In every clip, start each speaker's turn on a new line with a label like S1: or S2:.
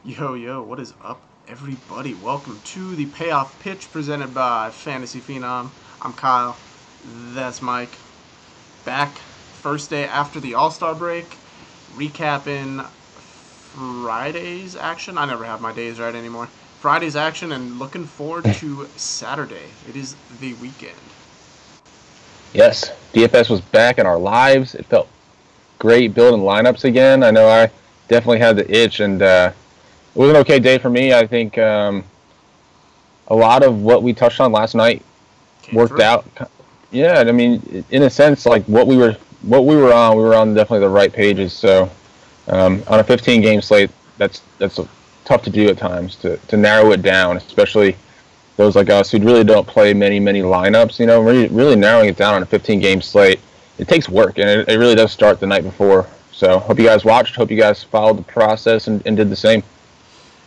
S1: Yo, yo, what is up, everybody? Welcome to the Payoff Pitch presented by Fantasy Phenom. I'm Kyle. That's Mike. Back first day after the All-Star break, recapping Friday's action. I never have my days right anymore. Friday's action and looking forward to Saturday. It is the weekend.
S2: Yes, DFS was back in our lives. It felt great building lineups again. I know I definitely had the itch, and it was an okay day for me. I think a lot of what we touched on last night worked out. Yeah, I mean, in a sense, like what we were on, we were on definitely the right pages. So on a 15-game slate, that's tough to do at times to narrow it down, especially those like us who really don't play many lineups. You know, really narrowing it down on a 15-game slate, it takes work, and it really does start the night before. So hope you guys watched. Hope you guys followed the process and did the same.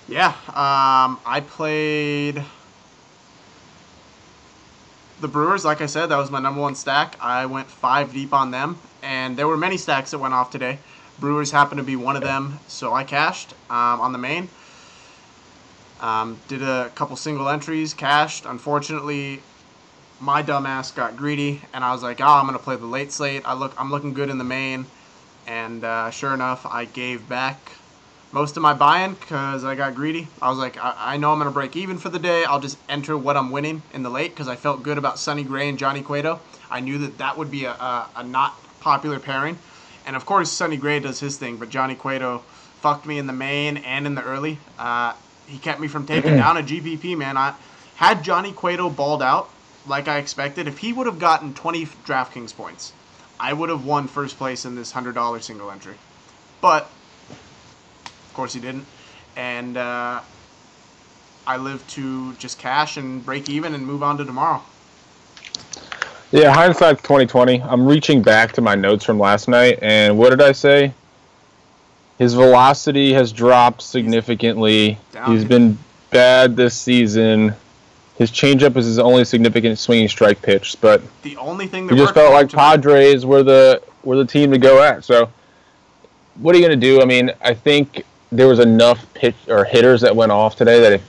S1: Yeah, I played the Brewers. Like I said, that was my number one stack. I went 5 deep on them, and there were many stacks that went off today. Brewers happened to be one of them, so I cashed on the main. Did a couple single entries, cashed. Unfortunately, my dumbass got greedy, and I was like, I'm going to play the late slate. I'm looking good in the main, and sure enough, I gave back most of my buy-in because I got greedy. I was like, I know I'm going to break even for the day. I'll just enter what I'm winning in the late because I felt good about Sonny Gray and Johnny Cueto. I knew that would be a not popular pairing. And, of course, Sonny Gray does his thing, but Johnny Cueto fucked me in the main and in the early. He kept me from taking down a GPP, man. Had Johnny Cueto balled out like I expected, if he would have gotten 20 DraftKings points, I would have won first place in this $100 single entry. But of course he didn't, and I live to just cash and break even and move on to tomorrow.
S2: Yeah, hindsight's 2020. I'm reaching back to my notes from last night, and what did I say? His velocity has dropped significantly. He's been bad this season. His changeup is his only significant swinging strike pitch, but
S1: the only thing that
S2: we just felt like Padres were the team to go at. So, what are you going to do? I mean, I think there was enough pitch or hitters that went off today that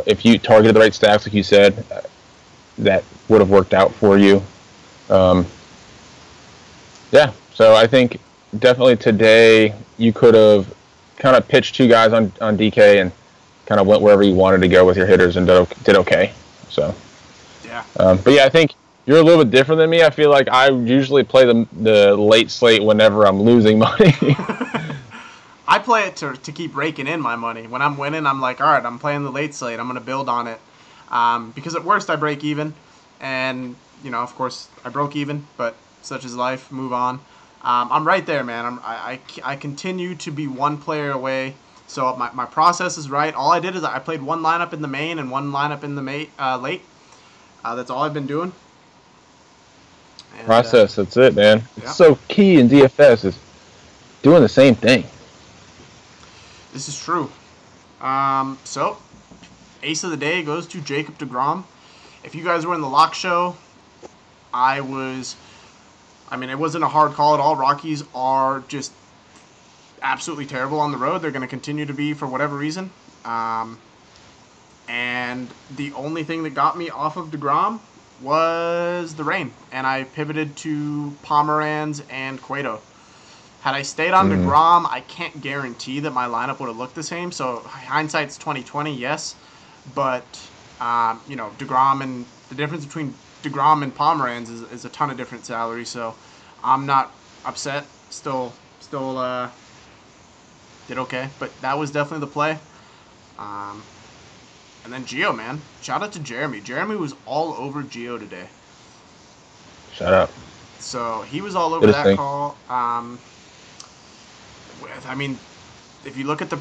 S2: if you targeted the right stacks, like you said, that would have worked out for you. Yeah, so I think definitely today you could have kind of pitched 2 guys on DK and kind of went wherever you wanted to go with your hitters and did okay. So
S1: yeah,
S2: but yeah, I think you're a little bit different than me. I feel like I usually play the late slate whenever I'm losing money.
S1: I play it to keep raking in my money. When I'm winning, I'm like, all right, I'm playing the late slate. I'm going to build on it. Because at worst, I break even. And, of course, I broke even, but such is life. Move on. I'm right there, man. I continue to be one player away. So my process is right. All I did is I played one lineup in the main and one lineup in the late. That's all I've been doing. And,
S2: process, that's it, man.
S1: Yeah.
S2: It's so key in DFS is doing the same thing.
S1: This is true. So, ace of the day goes to Jacob deGrom. If you guys were in the lock show, it wasn't a hard call at all. Rockies are just absolutely terrible on the road. They're going to continue to be for whatever reason. And the only thing that got me off of deGrom was the rain. And I pivoted to Pomeranz and Cueto. Had I stayed on deGrom, I can't guarantee that my lineup would have looked the same. So hindsight's 2020, yes, but deGrom and the difference between deGrom and Pomeranz is a ton of different salary. So I'm not upset. Still did okay, but that was definitely the play. And then Gio, man, shout out to Jeremy. Jeremy was all over Gio today.
S2: Shut up.
S1: So he was all over that call. If you look at the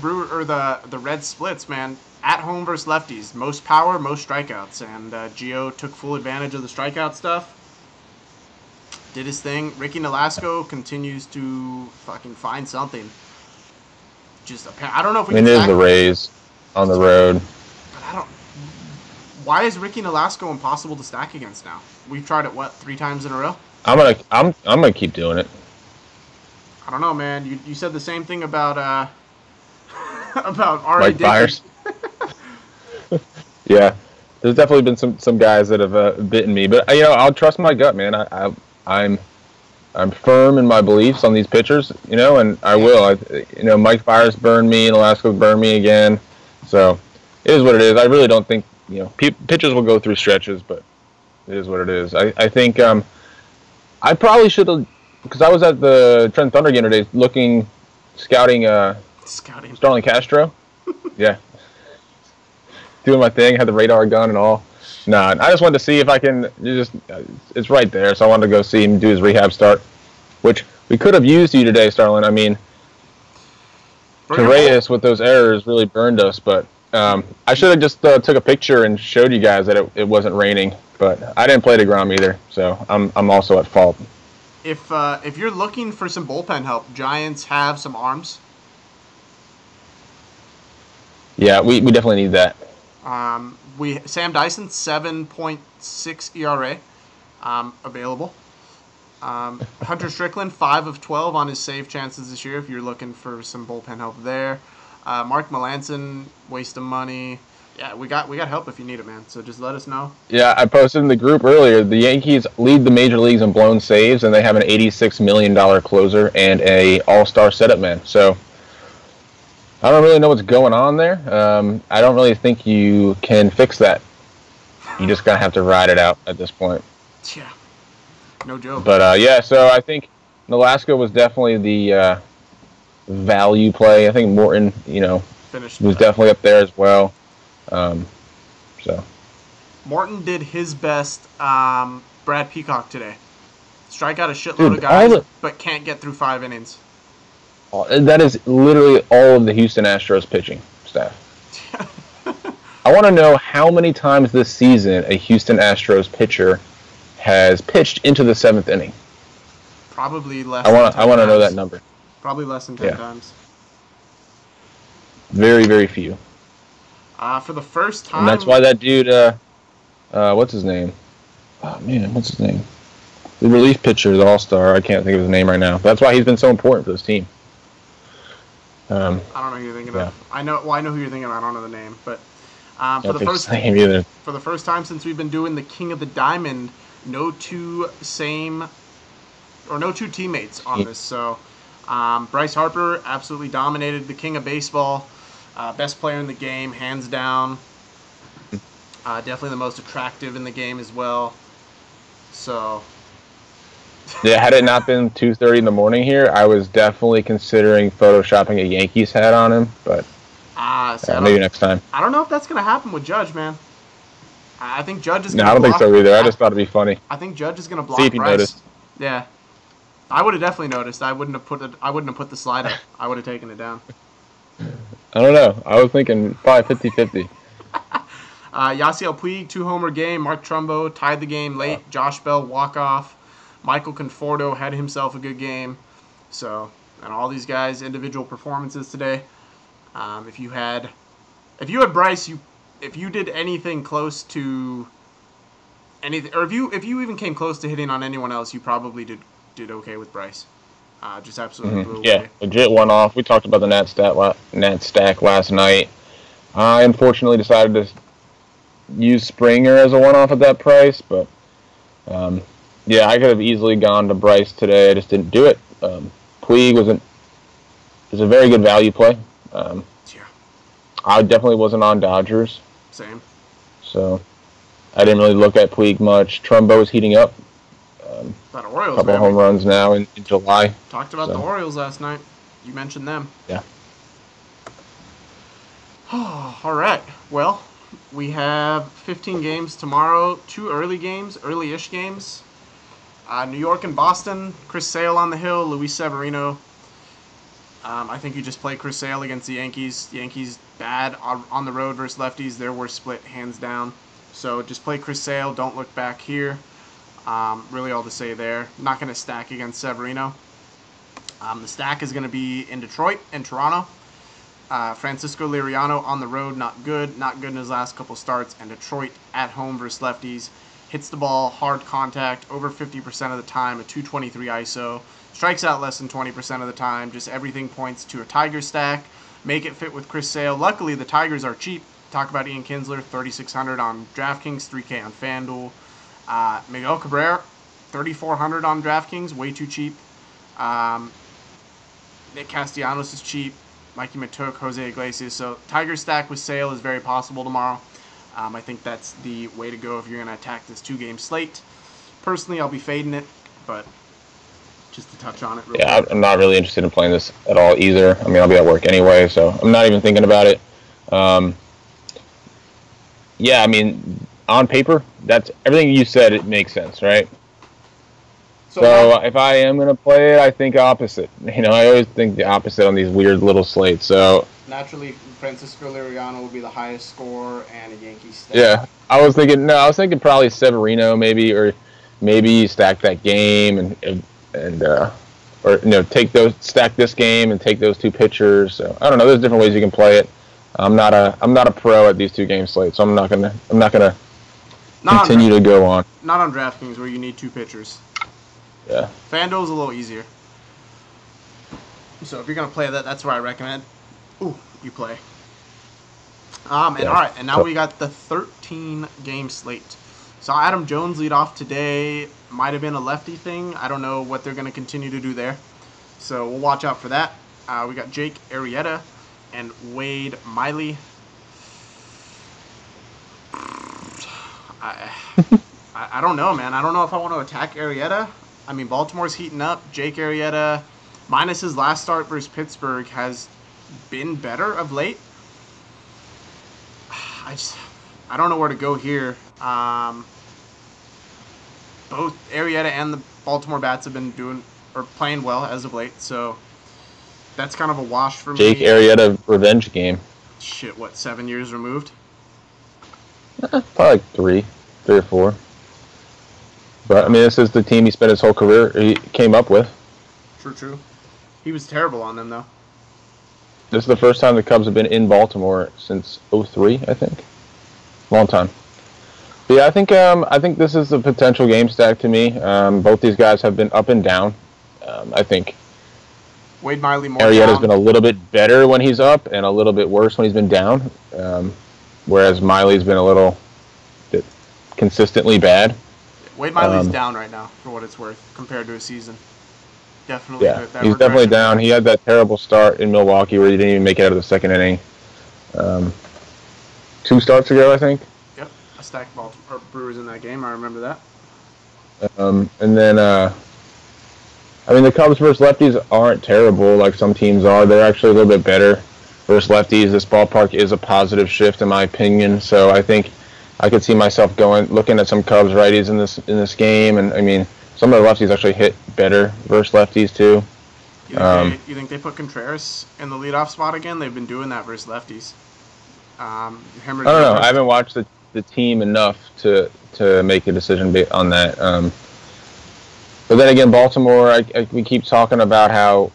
S1: the red splits, man, at home versus lefties, most power, most strikeouts, and Gio took full advantage of the strikeout stuff. Did his thing. Ricky Nolasco continues to fucking find something. I don't know if we can.
S2: It is the Rays on the road.
S1: But why is Ricky Nolasco impossible to stack against now? We've tried it 3 times in a row.
S2: I'm gonna keep doing it.
S1: I don't know, man. You said the same thing about about already
S2: Mike Byers. Yeah, there's definitely been some guys that have bitten me, but I'll trust my gut, man. I'm firm in my beliefs on these pitchers, and I will. Mike Byers burned me, and Alaska burned me again, so it is what it is. I really don't think pitchers will go through stretches, but it is what it is. I think I probably should have, because I was at the Trent Thunder game today, scouting Starlin Castro. Yeah. Doing my thing, had the radar gun and all. Nah, I just wanted to see if I can it's right there, so I wanted to go see him do his rehab start, which we could have used you today, Starlin. I mean, Reyes with those errors really burned us, but I should have just took a picture and showed you guys that it wasn't raining, but I didn't play DeGrom either, so I'm also at fault.
S1: If you're looking for some bullpen help, Giants have some arms.
S2: Yeah, we definitely need that.
S1: Sam Dyson 7.6 ERA available. Hunter Strickland 5 of 12 on his save chances this year. If you're looking for some bullpen help there, Mark Melancon, waste of money. Yeah, we got help if you need it, man. So just let us know.
S2: Yeah, I posted in the group earlier. The Yankees lead the major leagues in blown saves, and they have an $86 million closer and a all-star setup man. So I don't really know what's going on there. I don't really think you can fix that. You just gotta have to ride it out at this point.
S1: Yeah, no joke.
S2: But so I think Nolasco was definitely the value play. I think Morton, was definitely up there as well. So
S1: Morton did his best. Brad Peacock today. Strike out a shitload of guys, but can't get through 5 innings.
S2: That is literally all of the Houston Astros pitching staff. I want to know how many times this season a Houston Astros pitcher has pitched into the 7th inning.
S1: Probably less.
S2: I want to know that number.
S1: Probably less than 10 times.
S2: Very, very few.
S1: For the first time.
S2: And that's why that dude, what's his name? Oh, man, what's his name? The relief pitcher, the all-star. I can't think of his name right now. That's why he's been so important for this team.
S1: I don't know who you're thinking of. I know who you're thinking of. I don't know the name, but for the first time since we've been doing the King of the Diamond, no two teammates on this. So Bryce Harper absolutely dominated, the king of baseball, best player in the game, hands down. Definitely the most attractive in the game as well. So.
S2: Yeah, had it not been 2:30 in the morning here, I was definitely considering photoshopping a Yankees hat on him, but maybe next time.
S1: I don't know if that's going to happen with Judge, man. I think Judge is going to
S2: I don't think so either. I just thought it'd be funny.
S1: I think Judge is going to block
S2: See if he
S1: Bryce.
S2: Noticed.
S1: Yeah. I would have definitely noticed. I wouldn't have put the slide up. I would have taken it down.
S2: I don't know. I was thinking probably 50-50.
S1: Yasiel Puig, 2-homer game. Mark Trumbo tied the game late. Josh Bell walk-off. Michael Conforto had himself a good game. So, and all these guys, individual performances today. If you had Bryce, if you did anything close to anything, or if you even came close to hitting on anyone else, you probably did okay with Bryce. Just absolutely blew away.
S2: Yeah, legit one-off. We talked about the Nat stack last night. I unfortunately decided to use Springer as a one-off at that price, but yeah, I could have easily gone to Bryce today. I just didn't do it. Puig was a very good value play. I definitely wasn't on Dodgers.
S1: Same.
S2: So I didn't really look at Puig much. Trumbo is heating up.
S1: That Orioles,
S2: couple home runs now in July.
S1: Talked about the Orioles last night. You mentioned them.
S2: Yeah.
S1: All right. Well, we have 15 games tomorrow. 2 early-ish games. New York and Boston. Chris Sale on the hill. Luis Severino. I think you just play Chris Sale against the Yankees. The Yankees bad on the road versus lefties. Their worst split, hands down. So just play Chris Sale. Don't look back here. Really all to say there. Not going to stack against Severino. The stack is going to be in Detroit and Toronto. Francisco Liriano on the road, not good. Not good in his last couple starts. And Detroit at home versus lefties. Hits the ball, hard contact, over 50% of the time, a 223 ISO. Strikes out less than 20% of the time. Just everything points to a Tiger stack. make it fit with Chris Sale. Luckily, the Tigers are cheap. Talk about Ian Kinsler, 3,600 on DraftKings, 3K on FanDuel. Miguel Cabrera, 3,400 on DraftKings, way too cheap. Nick Castellanos is cheap. Mikey Matuk, Jose Iglesias. So Tiger stack with Sale is very possible tomorrow. I think that's the way to go if you're going to attack this 2-game slate. Personally, I'll be fading it, but just to touch on it real quick.
S2: I'm not really interested in playing this at all either. I mean, I'll be at work anyway, so I'm not even thinking about it. Yeah, I mean, on paper, that's everything you said. It makes sense, right? So if I am going to play it, I think opposite. You know, I always think the opposite on these weird little slates. So
S1: naturally, Francisco Liriano will be the highest scorer and a Yankees stack.
S2: Yeah, I was thinking probably Severino maybe, or maybe you stack that game and or stack this game and take those 2 pitchers. So I don't know. There's different ways you can play it. I'm not a pro at these 2-game slates, so I'm not gonna continue to go on.
S1: Not on DraftKings where you need 2 pitchers.
S2: Yeah.
S1: FanDuel's a little easier. So if you're going to play that, that's where I recommend you play. All right, and now we got the 13-game slate. So Adam Jones lead off today. Might have been a lefty thing. I don't know what they're going to continue to do there. So we'll watch out for that. We got Jake Arrieta and Wade Miley. I don't know, man. I don't know if I want to attack Arrieta. I mean, Baltimore's heating up. Jake Arrieta, minus his last start versus Pittsburgh, has been better of late. I don't know where to go here. Both Arrieta and the Baltimore Bats have been playing well as of late, so that's kind of a wash for me.
S2: Jake Arrieta revenge game.
S1: Shit, what, 7 years removed?
S2: Probably like 3 or 4. But, I mean, this is the team he spent his whole career, he came up with.
S1: True. He was terrible on them, though.
S2: This is the first time the Cubs have been in Baltimore since '03, I think. Long time. But yeah, I think this is a potential game stack to me. Both these guys have been up and down. I think
S1: Wade Miley more
S2: Arrieta's been a little bit better when he's up and a little bit worse when he's been down. Whereas Miley's been a little bit consistently bad.
S1: Wade Miley's down right now, for what it's worth, compared to a season. Definitely.
S2: Yeah, he's definitely down. He had that terrible start in Milwaukee where he didn't even make it out of the second inning. 2 starts ago, I think.
S1: Yep, I stacked Brewers in that game. I remember that.
S2: And then, I mean, the Cubs versus lefties aren't terrible like some teams are. They're actually a little bit better versus lefties. This ballpark is a positive shift, in my opinion. So I think I could see myself looking at some Cubs righties in this game, and I mean, some of the lefties actually hit better versus lefties too.
S1: You think they put Contreras in the leadoff spot again? They've been doing that versus lefties. I
S2: don't know. I haven't watched the team enough to make a decision on that. But then again, Baltimore, we keep talking about how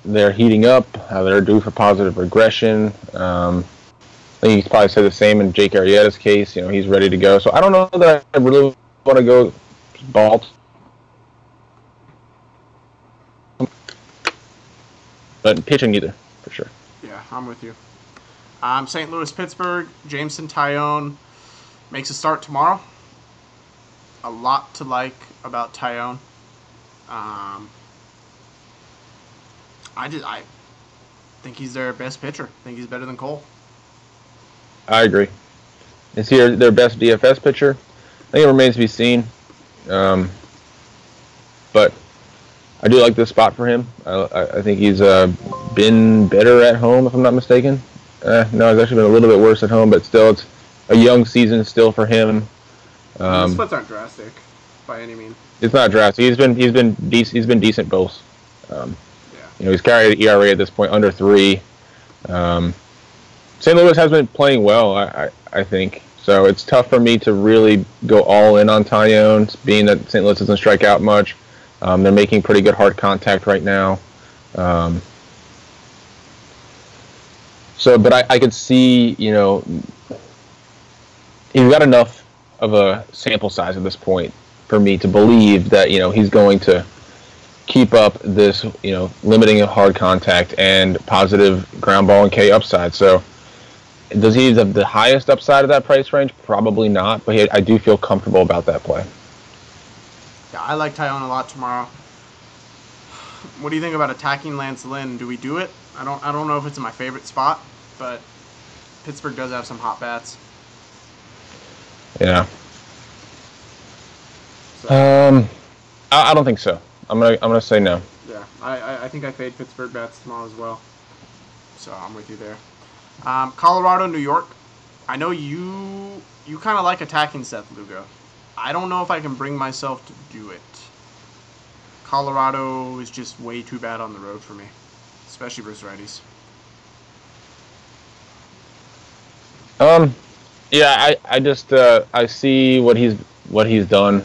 S2: they're heating up, how they're due for positive regression. I think you could probably say the same in Jake Arrieta's case. You know, he's ready to go. So I don't know that I really want to go Baltimore. But pitching either, for sure.
S1: Yeah, I'm with you. St. Louis, Pittsburgh, Jameson Taillon makes a start tomorrow. A lot to like about Taillon. I think he's their best pitcher. I think he's better than Cole.
S2: I agree. Is he their best DFS pitcher? I think it remains to be seen. But I do like this spot for him. I think he's been better at home, if I'm not mistaken. No, he's actually been a little bit worse at home, but still, it's a young season still for him.
S1: The splits aren't drastic by any means.
S2: It's not drastic. He's been decent both. You know, he's carried an ERA at this point under 3. St. Louis has been playing well, I think. So it's tough for me to really go all in on Taillon, being that St. Louis doesn't strike out much. They're making pretty good hard contact right now. But I could see, you know, he's got enough of a sample size at this point for me to believe that, you know, he's going to keep up this, limiting of hard contact and positive ground ball and K upside. So does he have the highest upside of that price range? Probably not, but I do feel comfortable about that play.
S1: Yeah, I like Tyone a lot tomorrow. What do you think about attacking Lance Lynn? Do we do it? I don't know if it's in my favorite spot, but Pittsburgh does have some hot bats.
S2: Yeah.
S1: So.
S2: I don't think so. I'm gonna say no.
S1: Yeah, I think I fade Pittsburgh bats tomorrow as well. So I'm with you there. Colorado, New York. I know you kind of like attacking Seth Lugo. I don't know if I can bring myself to do it. Colorado is just way too bad on the road for me, especially versus righties.
S2: Yeah, I just I see what he's done.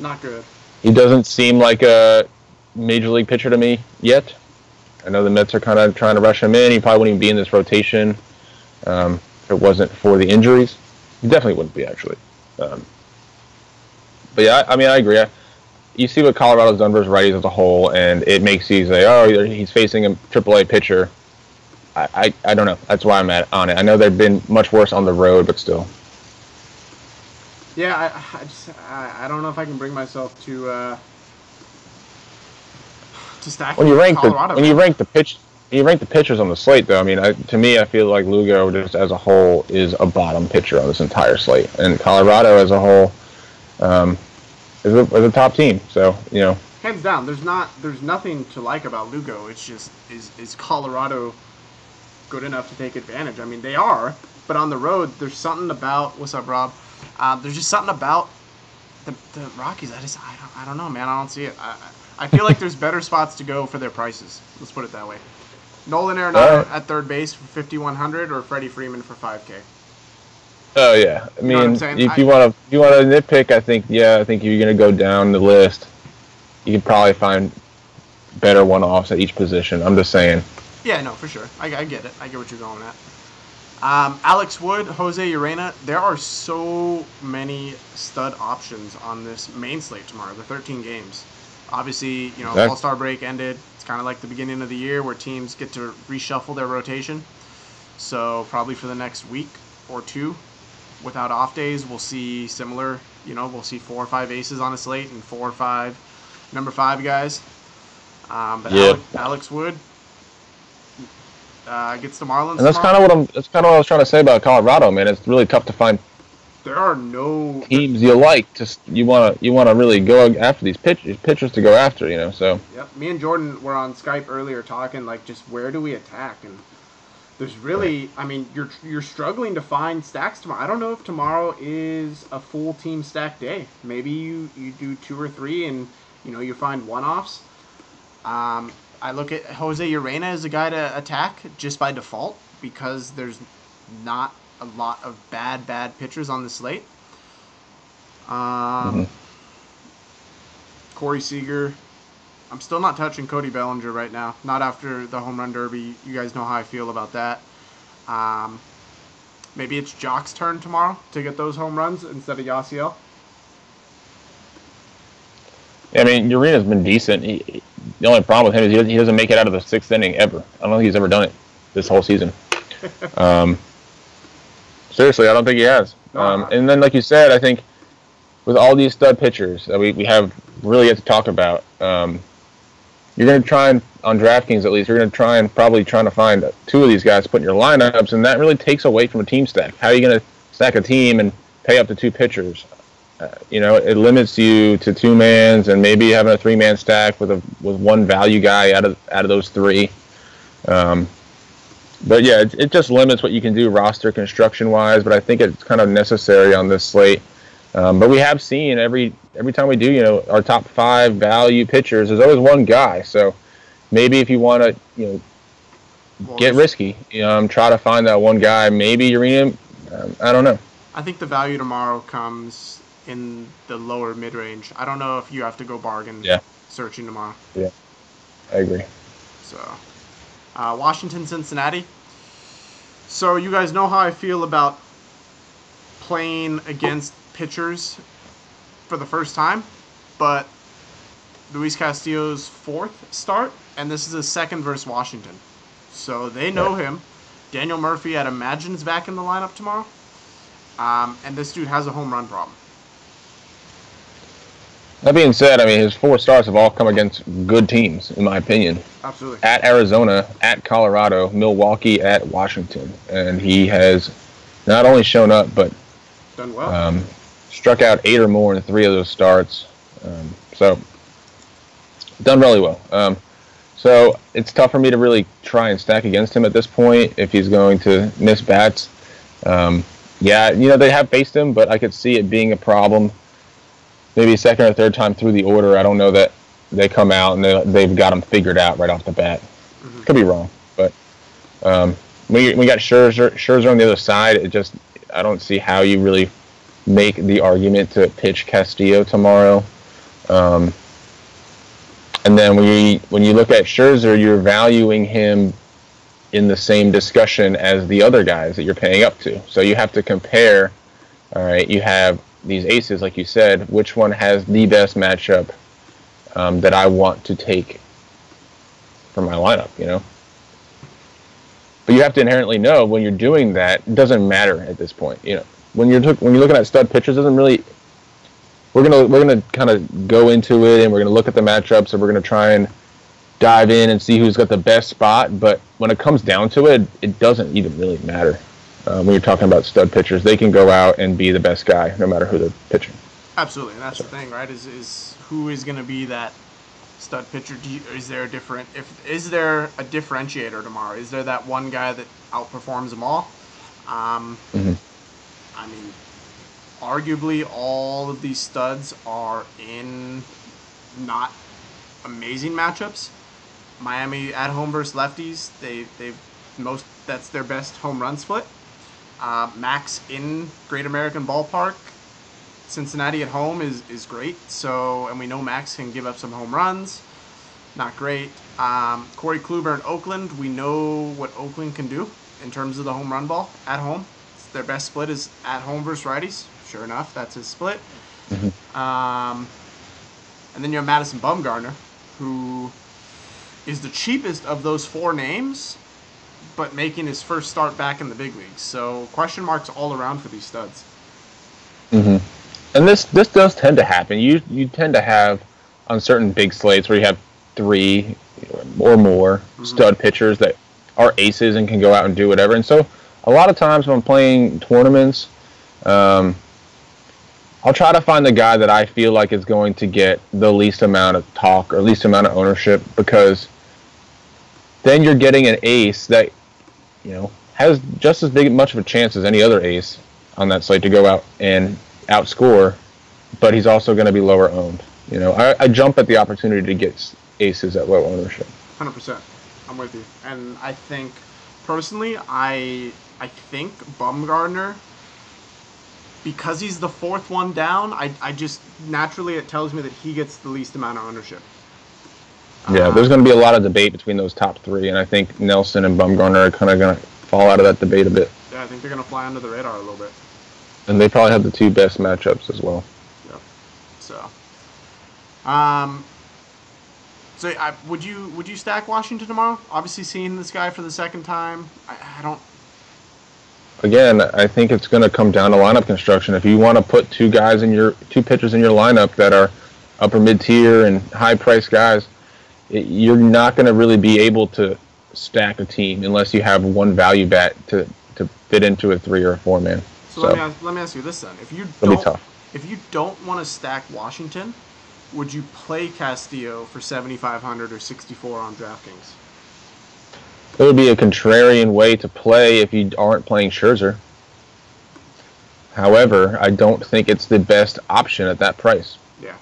S1: Not good.
S2: He doesn't seem like a major league pitcher to me yet. I know the Mets are kind of trying to rush him in. He probably wouldn't even be in this rotation if it wasn't for the injuries. He definitely wouldn't be, actually. But yeah, I mean, I agree. You see what Colorado's done versus righties as a whole, and it makes you say, oh, he's facing a AAA pitcher. I don't know. That's why I'm on it. I know they've been much worse on the road, but still.
S1: Yeah, I don't know if I can bring myself to stack Colorado.
S2: When you rank the pitchers on the slate, though, I mean, to me, I feel like Lugo just as a whole is a bottom pitcher on this entire slate, and Colorado as a whole is a top team. So
S1: hands down, there's nothing to like about Lugo. It's just is Colorado good enough to take advantage? I mean, they are, but on the road, there's something about what's up, Rob? There's just something about the Rockies. I don't know, man. I don't see it. I feel like there's better spots to go for their prices. Let's put it that way. Nolan Arenado at third base for 5,100 or Freddie Freeman for 5K.
S2: Oh yeah, I mean, if you want to nitpick, I think you're gonna go down the list. You can probably find better one-offs at each position. I'm just saying.
S1: Yeah, no, for sure. I get it. I get what you're going at. Alex Wood, Jose Urena. There are so many stud options on this main slate tomorrow. The 13 games. Obviously,
S2: Exactly.
S1: All-Star break ended. It's kind of like the beginning of the year where teams get to reshuffle their rotation. So probably for the next week or two, without off days, we'll see similar. We'll see 4 or 5 aces on a slate and 4 or 5 number 5 guys. But yep. Alex Wood gets the Marlins.
S2: And that's kind of what I was trying to say about Colorado, man. It's really tough to find.
S1: There are no
S2: teams you like. You want to really go after these pitchers to go after. So.
S1: Yep. Me and Jordan were on Skype earlier talking just where do we attack, and there's really, I mean, you're struggling to find stacks tomorrow. I don't know if tomorrow is a full team stack day. Maybe you do 2 or 3 and you find one-offs. I look at Jose Urena as a guy to attack just by default because there's not a lot of bad pitchers on the slate. Corey Seager. I'm still not touching Cody Bellinger right now. Not after the home run derby. You guys know how I feel about that. Maybe it's Jock's turn tomorrow to get those home runs instead of Yasiel.
S2: I mean, Urena's been decent. The only problem with him is he doesn't make it out of the 6th inning ever. I don't think he's ever done it this whole season. Seriously, I don't think he has. And then, like you said, I think with all these stud pitchers that we have really yet to talk about, you're going to try and, on DraftKings at least, you're going to try and probably trying to find 2 of these guys to put in your lineups, and that really takes away from a team stack. How are you going to stack a team and pay up to 2 pitchers? It limits you to 2-mans and maybe having a 3-man stack with one value guy out of those 3. But yeah, it just limits what you can do roster construction wise. But I think it's kind of necessary on this slate. But we have seen every time we do, our top 5 value pitchers, there's always one guy. So maybe if you want to, get risky, try to find that one guy. Maybe Urena, I don't know.
S1: I think the value tomorrow comes in the lower mid-range. I don't know if you have to go bargain searching tomorrow.
S2: Yeah, I agree.
S1: So, Washington, Cincinnati. So you guys know how I feel about playing against pitchers for the first time, but Luis Castillo's 4th start, and this is his 2nd versus Washington. So they know him. Daniel Murphy, I'd imagine, is back in the lineup tomorrow. And this dude has a home run problem.
S2: That being said, I mean, his 4 starts have all come against good teams, in my opinion.
S1: Absolutely.
S2: At Arizona, at Colorado, Milwaukee, at Washington. And he has not only shown up, but
S1: done well.
S2: Struck out 8 or more in 3 of those starts. So, done really well. So, it's tough for me to really try and stack against him at this point if he's going to miss bats. Yeah, they have faced him, but I could see it being a problem. Maybe 2nd or 3rd time through the order. I don't know that they come out and they've got him figured out right off the bat. Mm-hmm. Could be wrong, but we got Scherzer on the other side. I don't see how you really make the argument to pitch Castillo tomorrow. And then when you look at Scherzer, you're valuing him in the same discussion as the other guys that you're paying up to. So you have to compare. All right, you have these aces, like you said. Which one has the best matchup that I want to take for my lineup? But you have to inherently know when you're doing that. It doesn't matter at this point. When you're looking at stud pitchers, doesn't really. We're gonna kind of go into it, and we're gonna look at the matchups, and we're gonna try and dive in and see who's got the best spot. But when it comes down to it, it doesn't even really matter. When you're talking about stud pitchers, they can go out and be the best guy no matter who they're pitching.
S1: Absolutely, and that's the thing, right? Is who is going to be that stud pitcher? Is there a differentiator tomorrow? Is there that one guy that outperforms them all?
S2: Mm-hmm.
S1: I mean, arguably all of these studs are in not amazing matchups. Miami at home versus lefties, that's their best home run split. Max in Great American Ballpark. Cincinnati at home is great. So, and we know Max can give up some home runs. Not great. Corey Kluber in Oakland. We know what Oakland can do in terms of the home run ball at home. Their best split is at home versus righties. Sure enough, that's his split.
S2: Mm-hmm.
S1: And then you have Madison Bumgarner, who is the cheapest of those 4 names, but making his first start back in the big leagues. So question marks all around for these studs.
S2: Mm-hmm. And this does tend to happen. You tend to have on certain big slates where you have 3 or more stud pitchers that are aces and can go out and do whatever. And so a lot of times when I'm playing tournaments, I'll try to find the guy that I feel like is going to get the least amount of talk or least amount of ownership, because then you're getting an ace that has just as much of a chance as any other ace on that slate to go out and outscore, but he's also going to be lower owned. I jump at the opportunity to get aces at low ownership.
S1: 100%. I'm with you. And I think, personally, I think Bumgarner, because he's the 4th one down, I just, naturally it tells me that he gets the least amount of ownership.
S2: Yeah, there's going to be a lot of debate between those top 3, and I think Nelson and Bumgarner are kind of going to fall out of that debate a bit.
S1: Yeah, I think they're going to fly under the radar a little bit.
S2: And they probably have the 2 best matchups as well.
S1: Yep. So, would you stack Washington tomorrow? Obviously, seeing this guy for the 2nd time, I don't.
S2: Again, I think it's going to come down to lineup construction. If you want to put 2 pitchers in your lineup that are upper mid tier and high price guys, you're not going to really be able to stack a team unless you have one value bat to fit into a 3 or a 4 man.
S1: So let me ask you this then: if you don't want to stack Washington, would you play Castillo for 7,500 or 64 on DraftKings?
S2: It would be a contrarian way to play if you aren't playing Scherzer. However, I don't think it's the best option at that price.
S1: Yeah.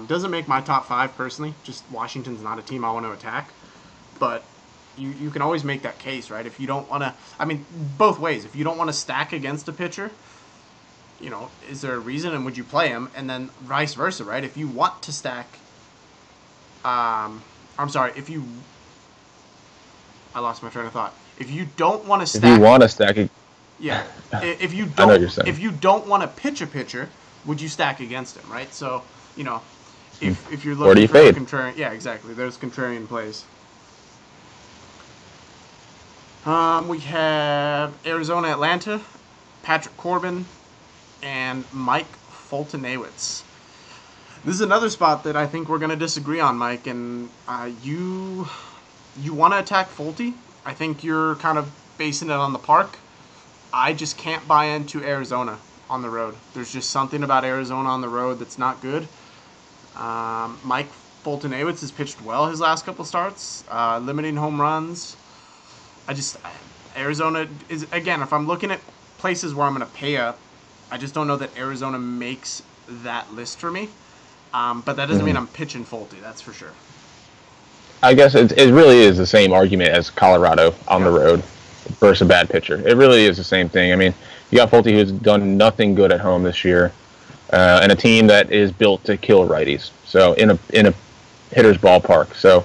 S1: Doesn't make my top 5 personally. Just Washington's not a team I want to attack. But you can always make that case, right? If you don't want to, I mean, both ways. If you don't want to stack against a pitcher, is there a reason, and would you play him? And then vice versa, right? If you want to stack, I lost my train of thought. If you don't want to stack,
S2: if you want to stack it,
S1: yeah. If you
S2: I know what you're saying.
S1: If you don't want to pitch a pitcher, would you stack against him, right? So if you're
S2: Or do
S1: looking
S2: you
S1: for a
S2: fade?
S1: contrarian, yeah, exactly. There's contrarian plays. We have Arizona, Atlanta, Patrick Corbin, and Mike Fultonawitz. This is another spot that I think we're going to disagree on, Mike. And you want to attack Fulte. I think you're kind of basing it on the park. I just can't buy into Arizona on the road. There's just something about Arizona on the road that's not good. Mike Fultonawitz has pitched well his last couple starts, limiting home runs. Arizona is, again, if I'm looking at places where I'm going to pay up, I just don't know that Arizona makes that list for me. But that doesn't mean I'm pitching Fulte, that's for sure.
S2: I guess it really is the same argument as Colorado on the road versus a bad pitcher. It really is the same thing. I mean, you got Fulte, who's done nothing good at home this year, and a team that is built to kill righties. So in a hitter's ballpark. So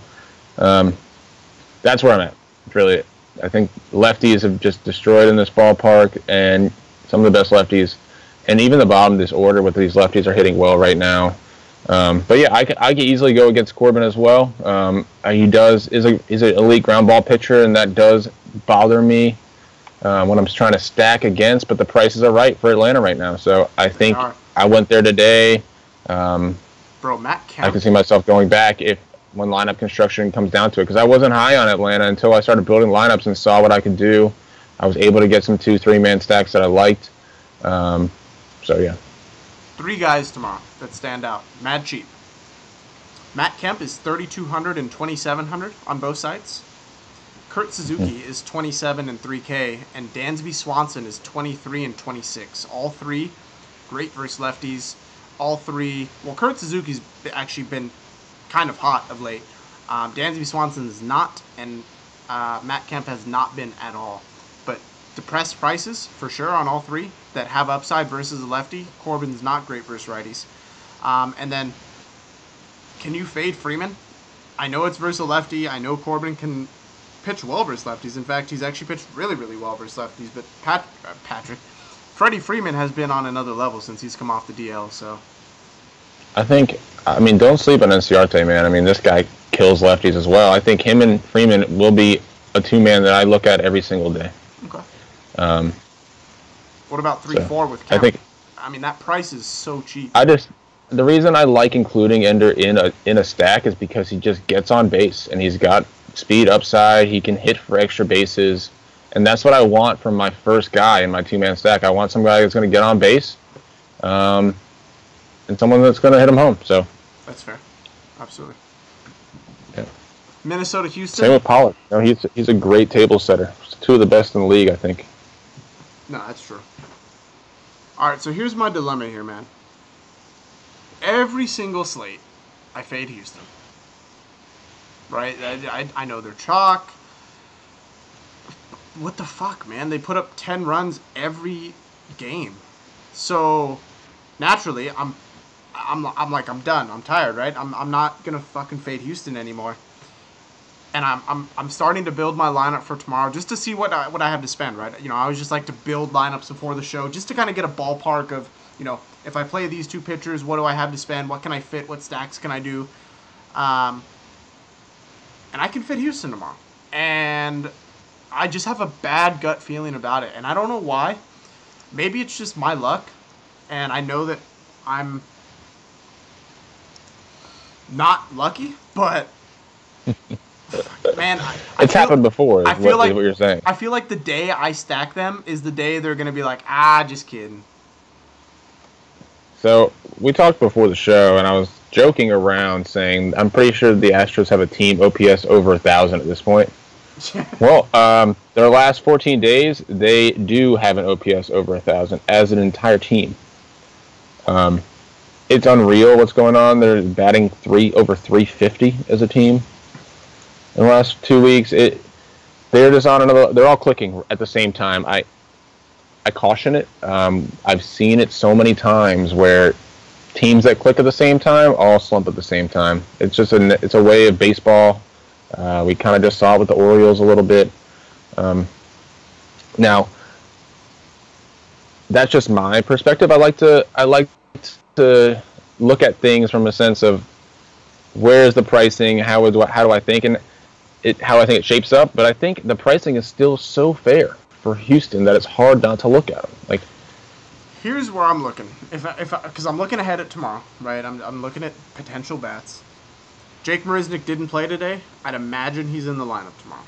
S2: that's where I'm at. It's really, I think lefties have just destroyed in this ballpark, and some of the best lefties, and even the bottom of this order with these lefties are hitting well right now. But yeah, I could easily go against Corbin as well. He is an elite ground ball pitcher, and that does bother me when I'm trying to stack against. But the prices are right for Atlanta right now, so I think I went there today.
S1: Bro, Matt Kemp.
S2: I can see myself going back when lineup construction comes down to it, because I wasn't high on Atlanta until I started building lineups and saw what I could do. I was able to get some 2-3 man stacks that I liked. So yeah.
S1: 3 guys tomorrow that stand out. Mad cheap. Matt Kemp is 3,200 and 2,700 on both sides. Kurt Suzuki is 27 and 3K, and Dansby Swanson is 23 and 26. All 3 great versus lefties. All 3. Well, Kurt Suzuki's actually been kind of hot of late. Dansby Swanson is not, and Matt Kemp has not been at all. But depressed prices for sure on all 3 that have upside versus a lefty. Corbin's not great versus righties. And then, can you fade Freeman? I know it's versus a lefty. I know Corbin can pitch well versus lefties. In fact, he's actually pitched really, really well versus lefties. But Freddie Freeman has been on another level since he's come off the DL. So,
S2: I mean, don't sleep on Enciarte, man. I mean, this guy kills lefties as well. I think him and Freeman will be a 2-man that I look at every single day.
S1: Okay. What about 3-4 with Kemp? I mean, that price is so cheap.
S2: The reason I like including Ender in a stack is because he just gets on base, and he's got speed upside. He can hit for extra bases, and that's what I want from my first guy in my 2-man stack. I want some guy that's going to get on base, and someone that's going to hit him home. So
S1: that's fair, absolutely.
S2: Yeah.
S1: Minnesota, Houston.
S2: Same with Pollard. No, he's a great table setter. He's 2 of the best in the league, I think.
S1: No, that's true. All right, so here's my dilemma here, man. Every single slate, I fade Houston. Right? I know they're chalk. What the fuck, man? They put up 10 runs every game. So, naturally, I'm done. I'm tired, right? I'm not gonna fucking fade Houston anymore. And I'm starting to build my lineup for tomorrow just to see what I have to spend, right? You know, I always just like to build lineups before the show just to kind of get a ballpark of, you know, if I play these 2 pitchers, what do I have to spend? What can I fit? What stacks can I do? And I can fit Houston tomorrow. And I just have a bad gut feeling about it. And I don't know why. Maybe it's just my luck. And I know that I'm not lucky, but... Man,
S2: it's happened before. Is what you're saying.
S1: I feel like the day I stack them is the day they're gonna be like, just kidding.
S2: So we talked before the show, and I was joking around saying I'm pretty sure the Astros have a team OPS over 1,000 at this point. Well, their last 14 days, they do have an OPS over 1,000 as an entire team. It's unreal what's going on. They're batting over 350 as a team. In the last 2 weeks, they're just on another. They're all clicking at the same time. I caution it. I've seen it so many times where teams that click at the same time all slump at the same time. It's just it's a way of baseball. We kind of just saw it with the Orioles a little bit. Now, that's just my perspective. I like to look at things from a sense of where is the pricing? How do I think how I think it shapes up? But I think the pricing is still so fair for Houston that it's hard not to look at them. Like,
S1: here's where I'm looking. Because I'm looking ahead at tomorrow, right? I'm looking at potential bats. Jake Marisnick didn't play today. I'd imagine he's in the lineup tomorrow.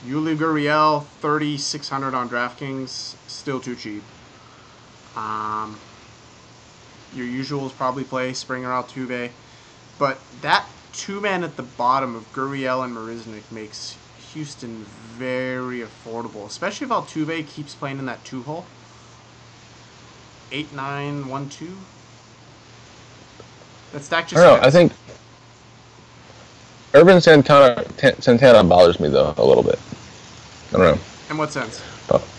S1: Yuli Gurriel, 3,600 on DraftKings, still too cheap. Your usuals probably play Springer, Altuve, but that two-man at the bottom of Gurriel and Marisnick makes Houston very affordable, especially if Altuve keeps playing in that two-hole. 8-9-1-2. That stack just.
S2: I don't know. I think Irvin Santana bothers me though a little bit. I don't know.
S1: In what sense?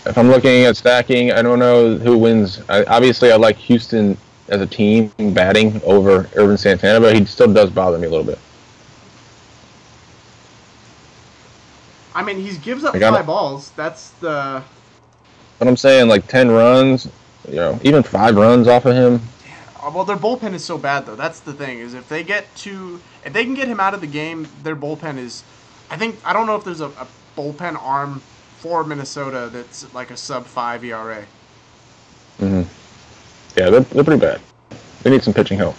S2: If I'm looking at stacking, I don't know who wins. Obviously, I like Houston as a team batting over Irvin Santana, but he still does bother me a little bit.
S1: I mean, he gives up fly balls. That's the.
S2: But I'm saying, like 10 runs, even 5 runs off of him.
S1: Yeah. Well, their bullpen is so bad though. That's the thing. Is if they can get him out of the game, their bullpen is. I don't know if there's a bullpen arm for Minnesota that's like a sub-5 ERA.
S2: Mm-hmm. Yeah, they're pretty bad. They need some pitching help.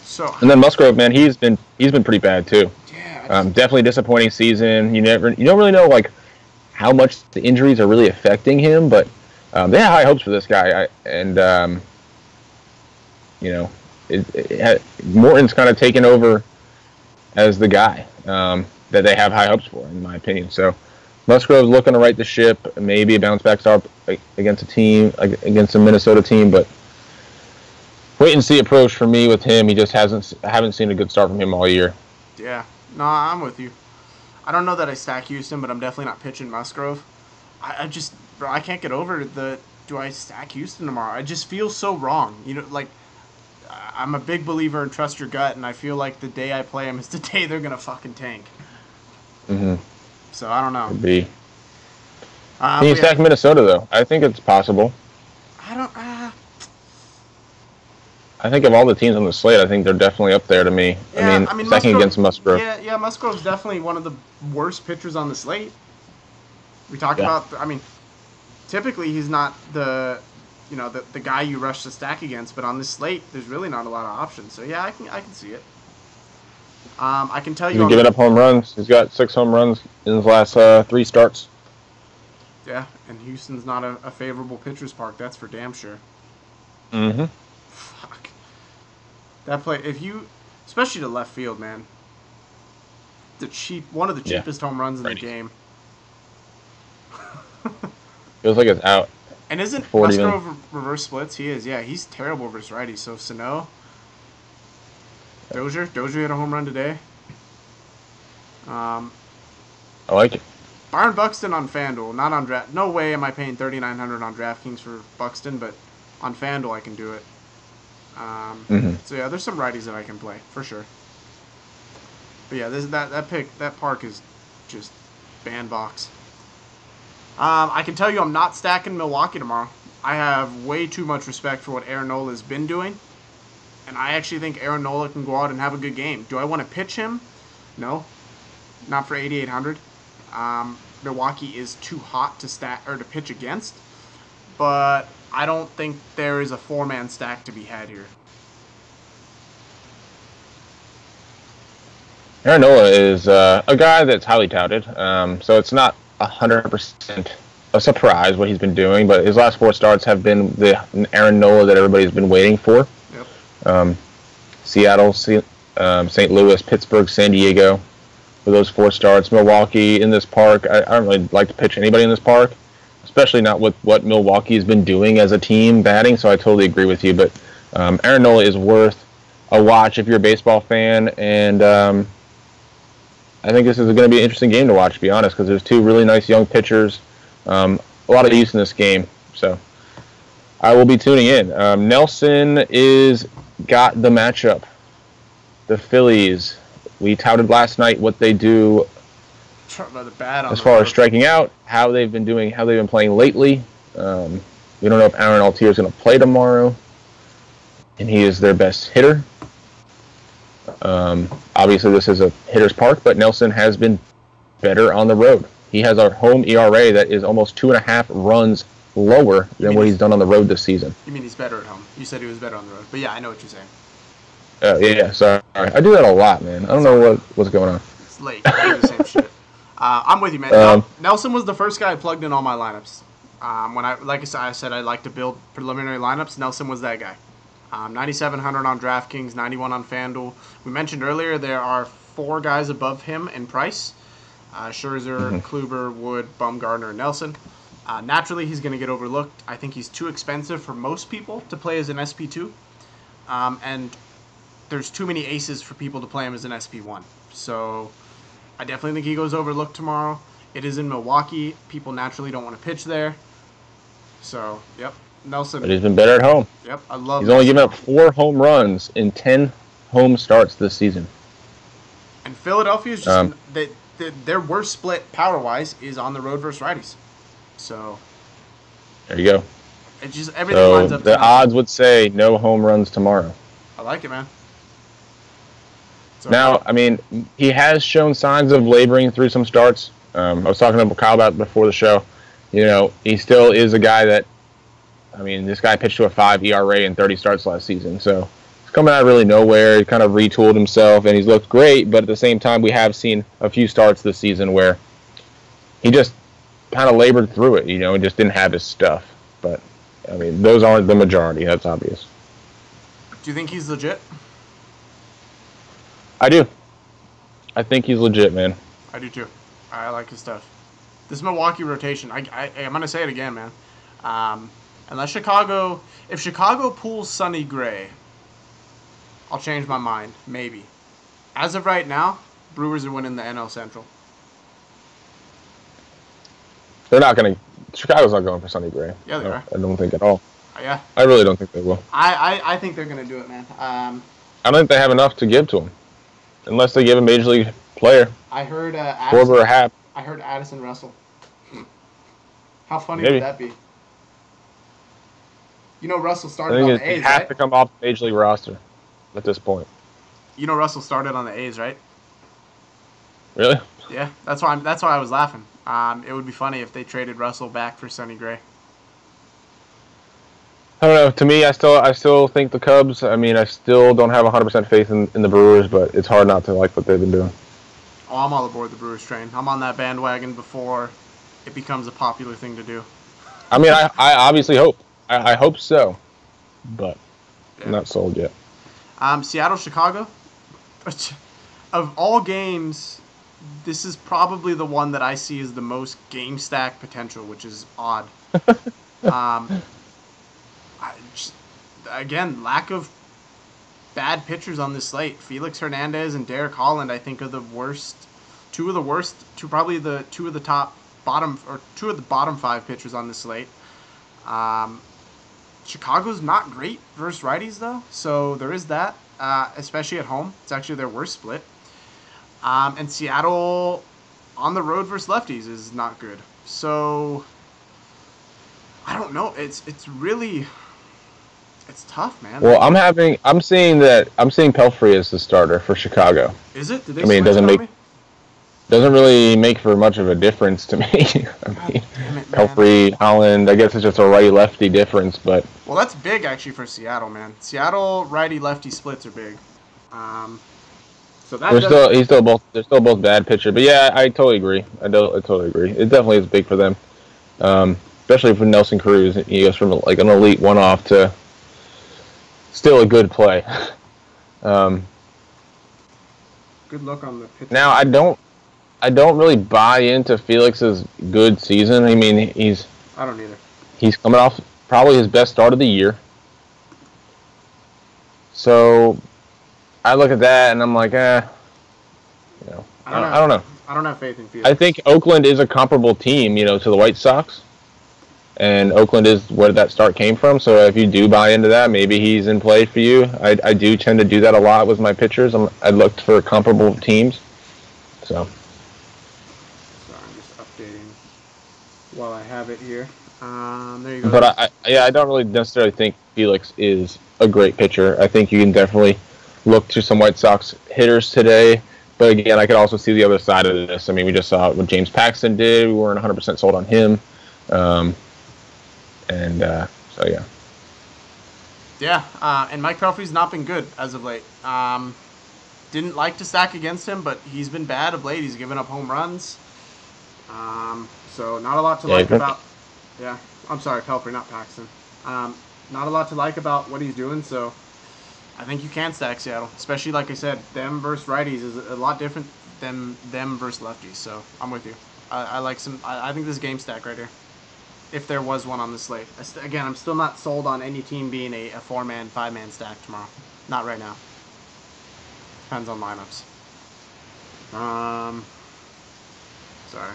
S1: So.
S2: And then Musgrove, man, he's been pretty bad too.
S1: Yeah.
S2: Definitely disappointing season. You don't really know like how much the injuries are really affecting him, but they had high hopes for this guy. Morton's kind of taken over as the guy that they have high hopes for, in my opinion. So Musgrove's looking to right the ship, maybe a bounce back start against a Minnesota team, but wait and see approach for me with him. He just haven't seen a good start from him all year.
S1: Yeah, no, I'm with you. I don't know that I stack Houston, but I'm definitely not pitching Musgrove. I can't get over do I stack Houston tomorrow? I just feel so wrong. I'm a big believer in trust your gut, and I feel like the day I play them is the day they're gonna fucking tank.
S2: Mm-hmm.
S1: So I don't know.
S2: Could be. Can you stack Minnesota though? I think it's possible. I think of all the teams on the slate, I think they're definitely up there to me.
S1: Yeah,
S2: I mean stacking against Musgrove.
S1: Yeah, Musgrove's definitely one of the worst pitchers on the slate. We talk about. Typically he's not the guy you rush to stack against, but on this slate, there's really not a lot of options. So yeah, I can see it. I can tell you.
S2: He's giving up home runs. He's got 6 home runs in his last 3 starts.
S1: Yeah, and Houston's not a favorable pitcher's park. That's for damn sure.
S2: Mm-hmm.
S1: Fuck. That play, especially to left field, man. One of the cheapest home runs in the game.
S2: Feels like it's out.
S1: And isn't Musgrove reverse splits? He is, yeah. He's terrible versus righty. So Sano, Dozier had a home run today.
S2: I like it.
S1: Byron Buxton on FanDuel, not on Draft. No way am I paying $3,900 on DraftKings for Buxton, but on FanDuel I can do it. So yeah, there's some righties that I can play for sure. But yeah, that park is just bandbox. I can tell you I'm not stacking Milwaukee tomorrow. I have way too much respect for what Aaron Nola has been doing. And I actually think Aaron Nola can go out and have a good game. Do I want to pitch him? No. Not for 8,800. Milwaukee is too hot to stack or to pitch against. But I don't think there is a 4-man stack to be had here.
S2: Aaron Nola is a guy that's highly touted. So it's not 100% a surprise what he's been doing, but his last 4 starts have been the Aaron Nola that everybody's been waiting for. Yep. Seattle, St. Louis, Pittsburgh, San Diego for those 4 starts. Milwaukee in this park. I don't really like to pitch anybody in this park, especially not with what Milwaukee has been doing as a team batting, so I totally agree with you. But Aaron Nola is worth a watch if you're a baseball fan, and I think this is going to be an interesting game to watch, to be honest, because there's 2 really nice young pitchers. A lot of use in this game, so I will be tuning in. Nelson got the matchup. The Phillies. We touted last night what they do as far as striking out, how they've been playing lately. We don't know if Aaron Altier is going to play tomorrow, and he is their best hitter. Obviously, this is a hitter's park, but Nelson has been better on the road. He has a home ERA that is almost 2.5 runs lower than what he's done on the road this season.
S1: You mean he's better at home? You said he was better on the road. But yeah, I know what you're saying.
S2: Yeah, sorry. I do that a lot, man. I don't know what's going on.
S1: It's late. I do the same shit. I'm with you, man. Nelson was the first guy I plugged in all my lineups. Like I said, I like to build preliminary lineups. Nelson was that guy. 9,700 on DraftKings, 91 on FanDuel. We mentioned earlier there are 4 guys above him in price. Scherzer, Kluber, Wood, Bumgarner, and Nelson. Naturally, he's going to get overlooked. I think he's too expensive for most people to play as an SP2. And there's too many aces for people to play him as an SP1. So I definitely think he goes overlooked tomorrow. It is in Milwaukee. People naturally don't want to pitch there. So, yep, Nelson.
S2: But he's been better at home.
S1: Yep, I love
S2: He's only given up 4 home runs in 10 home starts this season.
S1: And Philadelphia's just their worst split power-wise is on the road versus righties. So
S2: there you go.
S1: It just everything lines up.
S2: The odds would say no home runs tomorrow.
S1: I like it, man. So,
S2: now, I mean, he has shown signs of laboring through some starts. I was talking to Kyle about it before the show. You know, he still is a guy that, I mean, this guy pitched to a 5 ERA in 30 starts last season. So he's coming out of really nowhere. He kind of retooled himself, and he's looked great. But at the same time, we have seen a few starts this season where he just kind of labored through it, you know, and just didn't have his stuff. But, I mean, those aren't the majority. That's obvious.
S1: Do you think he's legit?
S2: I do. I think he's legit, man.
S1: I do, too. I like his stuff. This Milwaukee rotation, I'm going to say it again, man. If Chicago pulls Sonny Gray, I'll change my mind, maybe. As of right now, Brewers are winning the NL Central.
S2: They're not going to. Chicago's not going for Sonny Gray.
S1: Yeah, they are.
S2: I don't think at all.
S1: Yeah.
S2: I really don't think they will.
S1: I think they're going to do it, man.
S2: I don't think they have enough to give to him. Unless they give a major league player.
S1: I heard
S2: Corver or Happ.
S1: I heard Addison Russell. How funny
S2: Maybe.
S1: would that be? You know Russell started on the A's, right?
S2: He has to come off the major league roster at this point.
S1: You know Russell started on the A's, right?
S2: Really?
S1: Yeah, that's why I was laughing. It would be funny if they traded Russell back for Sonny Gray.
S2: I don't know. To me, I still think the Cubs. I mean, I still don't have 100% faith in the Brewers, but it's hard not to like what they've been doing.
S1: Oh, I'm all aboard the Brewers train. I'm on that bandwagon before it becomes a popular thing to do.
S2: I mean, I obviously hope. I hope so, but I'm not sold yet.
S1: Seattle, Chicago. Of all games, this is probably the one that I see as the most game stack potential, which is odd. Again, lack of bad pitchers on this slate. Felix Hernandez and Derek Holland, I think, are the worst. Two of the bottom 5 pitchers on this slate. Chicago's not great versus righties, though, so there is that, especially at home. It's actually their worst split. And Seattle on the road versus lefties is not good. So, I don't know. It's tough, man.
S2: Well, I'm seeing Pelfrey as the starter for Chicago.
S1: Is it? Did they
S2: it doesn't really make for much of a difference to me. I mean, Pelfrey, Holland, I guess it's just a righty-lefty difference, but...
S1: Well, that's big, actually, for Seattle, man. Seattle righty-lefty splits are big. So that
S2: they're still both bad pitcher, but yeah, I totally agree. I totally agree. It definitely is big for them, especially for Nelson Cruz. He goes from like an elite one-off to still a good play.
S1: Good luck on the pitch.
S2: Now I don't really buy into Felix's good season. I mean,
S1: I don't either.
S2: He's coming off probably his best start of the year. So I look at that and I'm like, I don't know.
S1: I don't have faith in Felix.
S2: I think Oakland is a comparable team, to the White Sox. And Oakland is where that start came from. So if you do buy into that, maybe he's in play for you. I do tend to do that a lot with my pitchers. I looked for comparable teams. So.
S1: Sorry, I'm just updating while I have it here. There you go.
S2: But I don't really necessarily think Felix is a great pitcher. I think you can definitely look to some White Sox hitters today. But again, I could also see the other side of this. I mean, we just saw what James Paxton did. We weren't 100% sold on him. So, yeah.
S1: Yeah, and Mike Pelfrey's not been good as of late. Didn't like to stack against him, but he's been bad of late. He's given up home runs. So not a lot to like about. Yeah, I'm sorry, Pelfrey, not Paxton. Not a lot to like about what he's doing. So I think you can stack Seattle, especially like I said, them versus righties is a lot different than them versus lefties. So I'm with you. I like some. I think this is game stack right here. If there was one on the slate. Again, I'm still not sold on any team being a 4-man, 5-man stack tomorrow. Not right now. Depends on lineups. Sorry.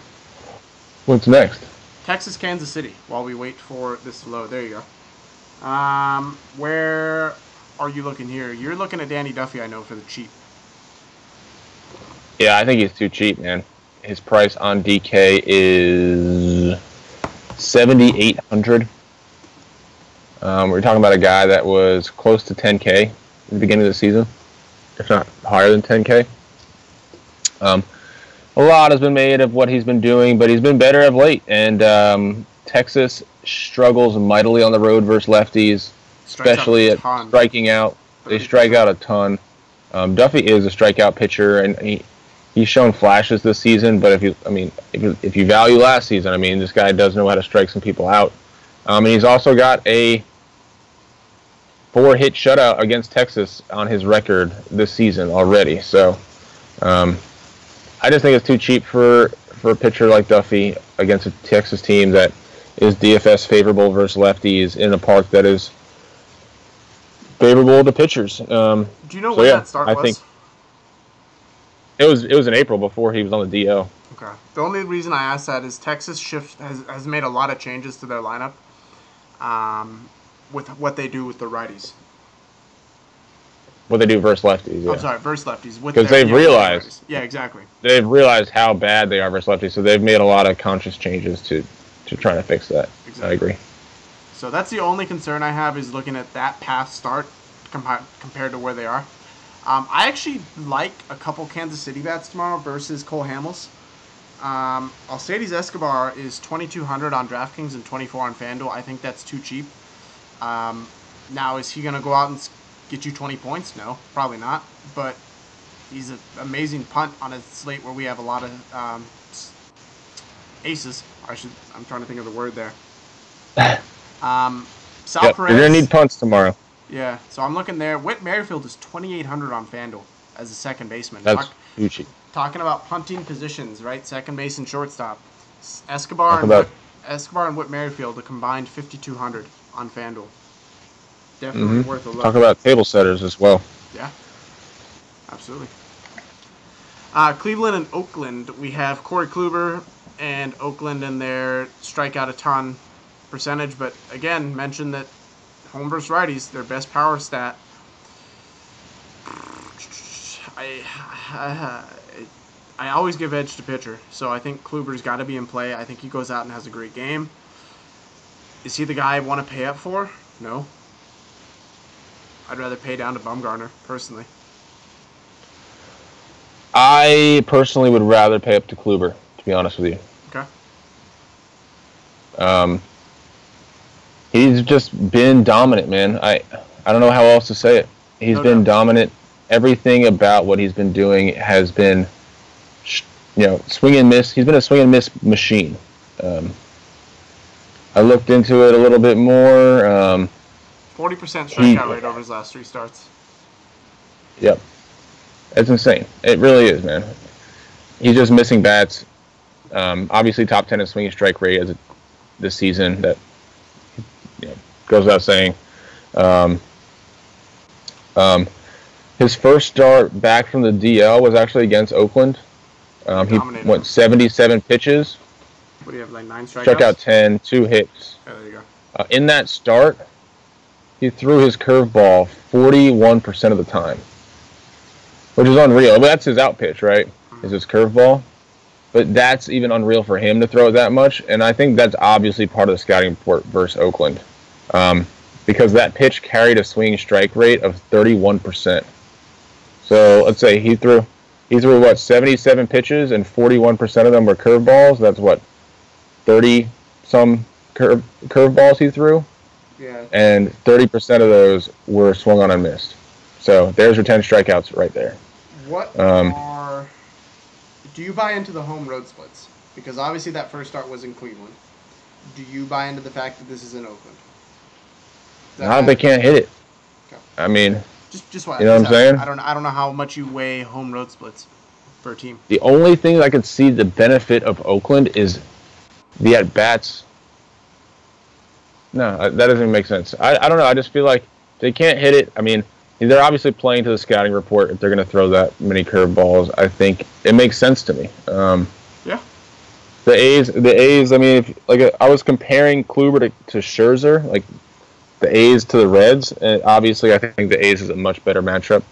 S2: What's next?
S1: Texas, Kansas City, while we wait for this to load. There you go. Where are you looking here? You're looking at Danny Duffy, I know, for the cheap.
S2: Yeah, I think he's too cheap, man. His price on DK is $7,800. We're talking about a guy that was close to 10K at the beginning of the season, if not higher than 10K. A lot has been made of what he's been doing, but he's been better of late. And Texas struggles mightily on the road versus lefties, especially at striking out. They strike out a ton. Duffy is a strikeout pitcher, and he's shown flashes this season. But if you value last season, I mean, this guy does know how to strike some people out. And he's also got a 4-hit shutout against Texas on his record this season already. So I just think it's too cheap for a pitcher like Duffy against a Texas team that is DFS favorable versus lefties in a park that is favorable to pitchers.
S1: Do you know when that start was?
S2: I think it was in April before he was on the DL.
S1: Okay. The only reason I asked that is Texas has made a lot of changes to their lineup with what they do with the righties.
S2: What they do versus lefties. Yeah.
S1: I'm sorry, versus lefties.
S2: Because they've realized.
S1: Yeah, exactly.
S2: They've realized how bad they are versus lefties, so they've made a lot of conscious changes to try to fix that. Exactly. I agree.
S1: So that's the only concern I have is looking at that past start compared to where they are. I actually like a couple Kansas City bats tomorrow versus Cole Hamels. Alcides Escobar is 2,200 on DraftKings and 24 on FanDuel. I think that's too cheap. Now, is he going to go out and get you 20 points? No, probably not. But he's an amazing punt on a slate where we have a lot of aces. I'm trying to think of the word there. Sal Perez.
S2: You're going to need punts tomorrow.
S1: Yeah, so I'm looking there. Whit Merrifield is 2,800 on FanDuel as a second baseman.
S2: That's huge.
S1: Talking about punting positions, right? Second base and shortstop. Escobar and Whit Merrifield, a combined 5,200 on FanDuel. Definitely worth a look.
S2: Talk about table setters as well.
S1: Yeah, absolutely. Cleveland and Oakland. We have Corey Kluber and Oakland in there. Strike out a ton percentage, but again, mentioned that home versus righties, their best power stat. I always give edge to pitcher, so I think Kluber's got to be in play. I think he goes out and has a great game. Is he the guy I want to pay up for? No. I'd rather pay down to Bumgarner, personally.
S2: I personally would rather pay up to Kluber, to be honest with you.
S1: Okay.
S2: He's just been dominant, man. I don't know how else to say it. He's been dominant. Everything about what he's been doing has been, swing and miss. He's been a swing and miss machine. I looked into it a little bit more.
S1: 40% strikeout rate over his last 3 starts.
S2: Yep. It's insane. It really is, man. He's just missing bats. Obviously, top 10 in swinging strike rate this season. That goes without saying. His first start back from the DL was actually against Oakland. He went 77 pitches.
S1: What do you have, like 9 strikeouts?
S2: Struck out 10, 2 hits.
S1: Oh, there you go.
S2: In that start, he threw his curveball 41% of the time, which is unreal. But that's his out pitch, right? Is his curveball. But that's even unreal for him to throw it that much. And I think that's obviously part of the scouting report versus Oakland. Because that pitch carried a swinging strike rate of 31%. So let's say he threw what 77 pitches and 41% of them were curveballs. That's what 30 some curveballs he threw.
S1: Yeah.
S2: And 30% of those were swung on and missed. So there's your 10 strikeouts right there.
S1: Do you buy into the home road splits? Because obviously that first start was in Cleveland. Do you buy into the fact that this is in Oakland?
S2: Now they can't hit it.
S1: Okay.
S2: I mean,
S1: just why,
S2: you know what I'm saying?
S1: I don't know how much you weigh home road splits for a team.
S2: The only thing that I could see the benefit of Oakland is the at bats. No, that doesn't even make sense. I don't know. I just feel like they can't hit it. I mean, they're obviously playing to the scouting report if they're going to throw that many curveballs. I think it makes sense to me.
S1: Yeah.
S2: The A's. I mean, I was comparing Kluber to Scherzer, like the A's to the Reds, and obviously I think the A's is a much better matchup.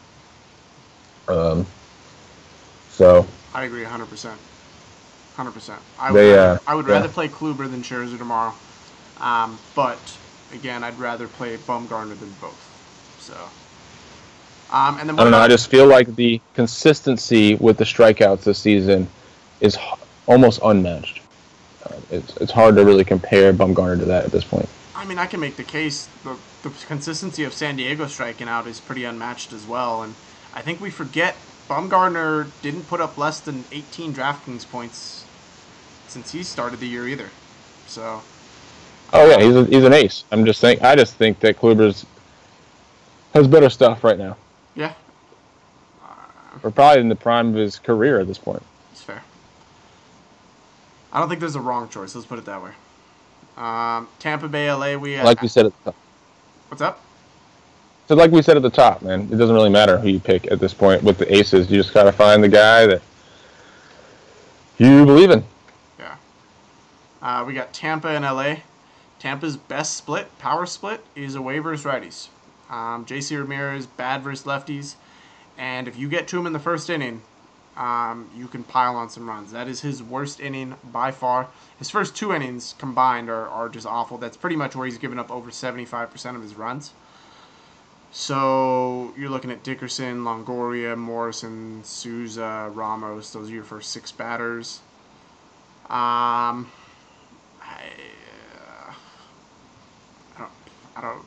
S2: So
S1: I agree 100%. 100%. I would rather play Kluber than Scherzer tomorrow. But again, I'd rather play Bumgarner than both. So, and then
S2: I don't know. I just feel like the consistency with the strikeouts this season is almost unmatched. It's hard to really compare Bumgarner to that at this point.
S1: I mean, I can make the case the consistency of San Diego striking out is pretty unmatched as well, and I think we forget Bumgarner didn't put up less than 18 DraftKings points since he started the year either. So.
S2: Oh yeah, he's an ace. I just think that Kluber has better stuff right now.
S1: Yeah.
S2: We're probably in the prime of his career at this point.
S1: It's fair. I don't think there's a wrong choice. Let's put it that way. Tampa Bay, LA.
S2: Like we said at the top.
S1: What's up?
S2: So like we said at the top, man, it doesn't really matter who you pick at this point with the aces. You just gotta find the guy that you believe in.
S1: Yeah. We got Tampa and LA. Tampa's best split, power split, is away versus righties. JC Ramirez, bad versus lefties. And if you get to him in the first inning, you can pile on some runs. That is his worst inning by far. His first two innings combined are just awful. That's pretty much where he's given up over 75% of his runs. So you're looking at Dickerson, Longoria, Morrison, Souza, Ramos. Those are your first six batters. I don't.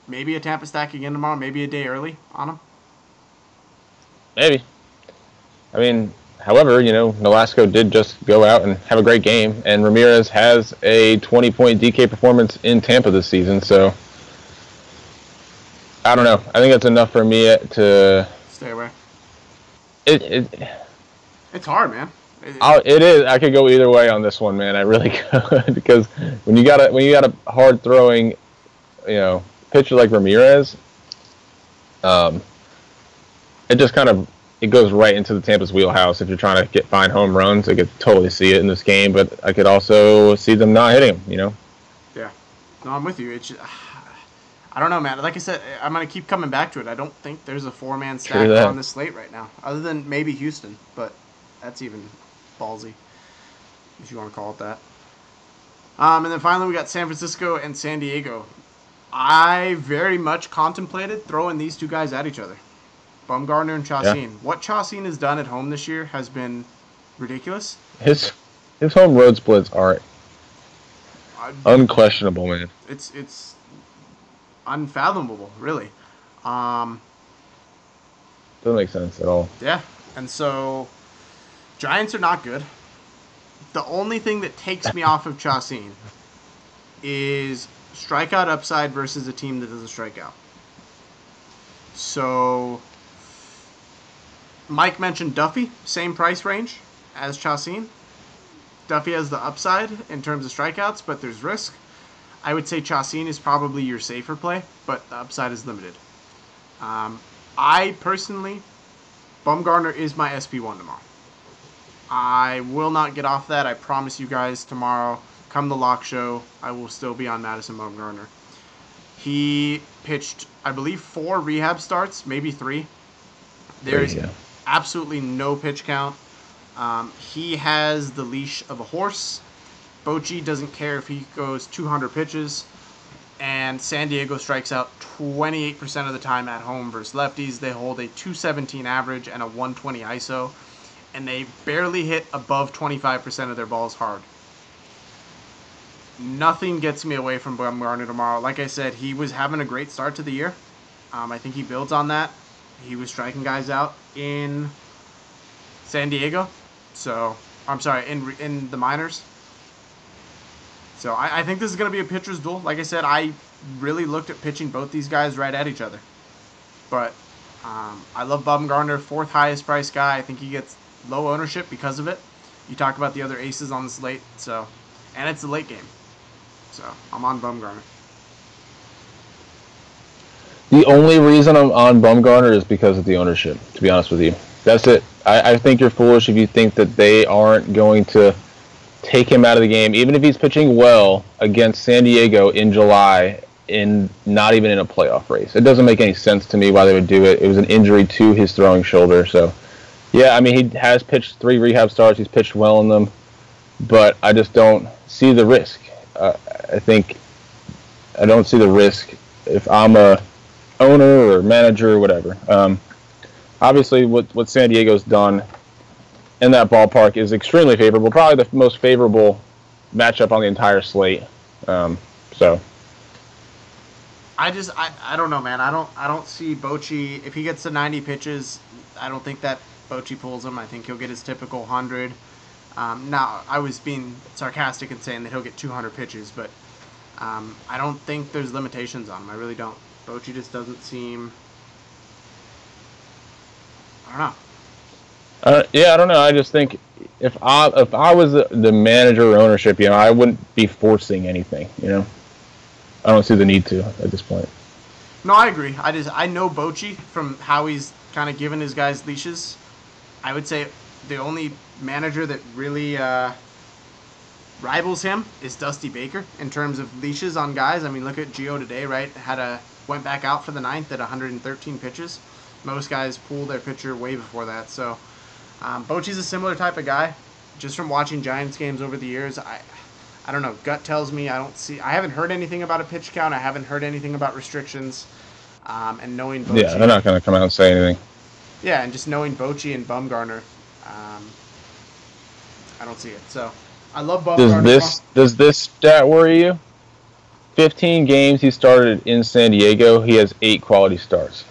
S1: Maybe a Tampa stack again tomorrow. Maybe a day early on him.
S2: Maybe. I mean, however, Nolasco did just go out and have a great game, and Ramirez has a 20-point DK performance in Tampa this season. So I don't know. I think that's enough for me to
S1: stay away. It's hard, man.
S2: It is. I could go either way on this one, man. I really could because when you got a hard throwing, pitcher like Ramirez, it just it goes right into the Tampa's wheelhouse. If you're trying to find home runs, I could totally see it in this game, but I could also see them not hitting him.
S1: Yeah. No, I'm with you. It's just, I don't know, man. Like I said, I'm gonna keep coming back to it. I don't think there's a 4-man stack on this slate right now, other than maybe Houston, but that's even ballsy, if you want to call it that. And then finally we got San Francisco and San Diego. I very much contemplated throwing these two guys at each other, Bumgarner and Chacin. Yeah. What Chacin has done at home this year has been ridiculous.
S2: His home road splits are unquestionable, man.
S1: It's unfathomable, really.
S2: Doesn't make sense at all.
S1: Yeah, and so Giants are not good. The only thing that takes me off of Chacin is strikeout upside versus a team that doesn't strike out. So Mike mentioned Duffy, same price range as Chacin. Duffy has the upside in terms of strikeouts, but there's risk. I would say Chacin is probably your safer play, but the upside is limited. I personally, Bumgarner is my SP1 tomorrow. I will not get off that. I promise you guys tomorrow, come the lock show, I will still be on Madison Bumgarner. He pitched, I believe, 4 rehab starts, maybe 3. There is absolutely no pitch count. He has the leash of a horse. Bochy doesn't care if he goes 200 pitches. And San Diego strikes out 28% of the time at home versus lefties. They hold a 217 average and a 120 ISO. And they barely hit above 25% of their balls hard. Nothing gets me away from Bumgarner tomorrow. Like I said, he was having a great start to the year. I think he builds on that. He was striking guys out in San Diego. So, I'm sorry, in the minors. So, I think this is going to be a pitcher's duel. Like I said, I really looked at pitching both these guys right at each other. But I love Bumgarner, fourth highest price guy. I think he gets low ownership because of it. You talk about the other aces on the slate. So, and it's a late game. So, I'm on Bumgarner.
S2: The only reason I'm on Bumgarner is because of the ownership, to be honest with you. That's it. I think you're foolish if you think that they aren't going to take him out of the game, even if he's pitching well against San Diego in July, not even in a playoff race. It doesn't make any sense to me why they would do it. It was an injury to his throwing shoulder. So, yeah, I mean, he has pitched 3 rehab starts. He's pitched well in them. But I just don't see the risk. I don't see the risk if I'm a owner or manager or whatever. Obviously, what San Diego's done in that ballpark is extremely favorable. Probably the most favorable matchup on the entire slate. So,
S1: I don't know, man. I don't see Bochy. If he gets to 90 pitches, I don't think that Bochy pulls him. I think he'll get his typical 100. Now, I was being sarcastic and saying that he'll get 200 pitches, but I don't think there's limitations on him. I really don't. Bochy just doesn't seem... I don't know.
S2: Yeah, I don't know. I just think if I was the manager or ownership, I wouldn't be forcing anything. I don't see the need to at this point.
S1: No, I agree. I know Bochy from how he's kind of given his guys leashes. I would say the only manager that really rivals him is Dusty Baker in terms of leashes on guys. I mean, look at Gio today, right? Went back out for the 9th at 113 pitches. Most guys pull their pitcher way before that. So, Bochy's a similar type of guy. Just from watching Giants games over the years, I don't know. Gut tells me I haven't heard anything about a pitch count. I haven't heard anything about restrictions. And knowing Bochy...
S2: Yeah, they're not going to come out and say anything.
S1: Yeah, and just knowing Bochy and Bumgarner, I don't see it. So, I love Bumgarner.
S2: Does this stat worry you? 15 games he started in San Diego, he has 8 quality starts.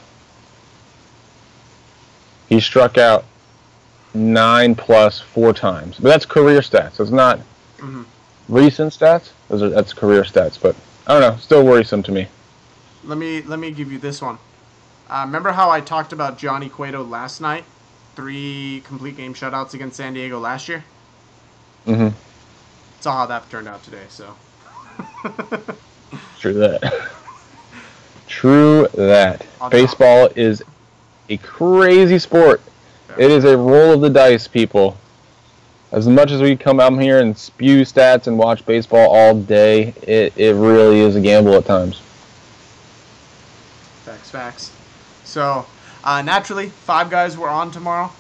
S2: He struck out 9+ 4 times. But that's career stats. That's not recent stats. That's career stats. But I don't know. Still worrisome to me.
S1: Let me give you this one. Remember how I talked about Johnny Cueto last night? 3 complete game shutouts against San Diego last year?
S2: Mm-hmm.
S1: Saw how that turned out today, so.
S2: True that. True that. Baseball is a crazy sport. Yeah. It is a roll of the dice, people. As much as we come out here and spew stats and watch baseball all day, it really is a gamble at times.
S1: Facts. So, naturally, 5 guys were on tomorrow.